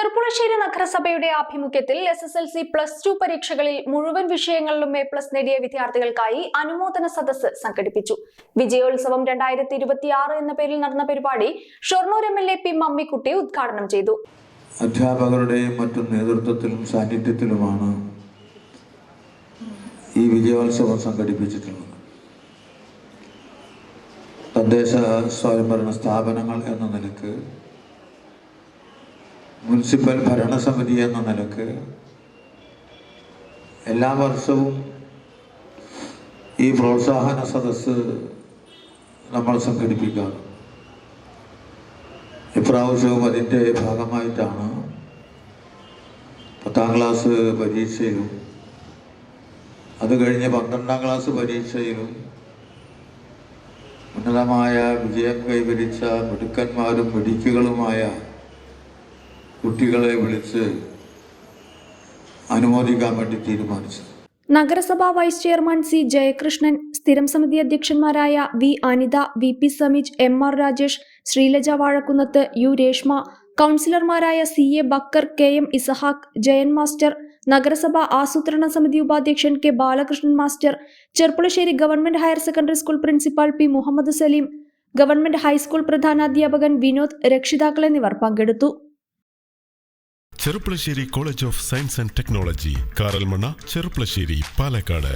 ചെറുപ്പുളശ്ശേരി നഗരസഭയുടെ ആഭിമുഖ്യത്തിൽ SSLC +2 പരീക്ഷകളിൽ മുഴുവൻ വിഷയങ്ങളിലും A+ നേടിയ വിദ്യാർത്ഥികൾക്കായി അനുമോദന സദസ്സ് സംഘടിപ്പിച്ചു. വിജയോത്സവം 2026 എന്ന പേരിൽ നടന്ന പരിപാടി ഷൊർണൂർ MLA P മമ്മിക്കുട്ടി ഉദ്ഘാടനം ചെയ്തു. അധ്യാപകരുടെയും മറ്റു നേതൃത്വത്തിലും സാന്നിധ്യത്തിലുമാണ് ഈ വിജയോത്സവം സംഘടിപ്പിച്ചിട്ടുള്ളത്. തദ്ദേശ സ്വയംഭരണ സ്ഥാപനങ്ങൾ എന്ന നിലക്ക്, മുനിസിപ്പൽ ഭരണസമിതി എന്ന നിലക്ക് എല്ലാ വർഷവും ഈ പ്രോത്സാഹന സദസ്സ് നമ്മൾ സംഘടിപ്പിക്കാറ്. ഇപ്രാവശ്യവും അതിൻ്റെ ഭാഗമായിട്ടാണ് 10ാം ക്ലാസ് പരീക്ഷയിലും അത് കഴിഞ്ഞ് 12ാം ക്ലാസ് പരീക്ഷയിലും ഉന്നതമായ വിജയം കൈവരിച്ച മിടുക്കന്മാരും മിടുക്കികളുമായ കുട്ടികളെ വിളിച്ച് അനുമോദിക്കാൻ വേണ്ടി തീരുമാനിച്ചു. നഗരസഭാ വൈസ് ചെയർമാൻ C ജയകൃഷ്ണൻ, സ്ഥിരം സമിതി അധ്യക്ഷന്മാരായ V Anitha, VP സമിജ്, MR Rajesh, Sreelaja വാഴക്കുന്നത്ത്, U Reshma, കൗൺസിലർമാരായ CA Bakkar, KM Ishaq, Jayan master, നഗരസഭാ ആസൂത്രണ സമിതി ഉപാധ്യക്ഷൻ K Balakrishnan master, Cherpulassery government higher secondary school principal P Muhammad Saleem, government high school പ്രധാനാധ്യാപകൻ വിനോദ്, രക്ഷിതാക്കൾ എന്നിവർ പങ്കെടുത്തു. Cherpulassery college of science and technology, Karalmanna, Cherpulassery, Palakkad.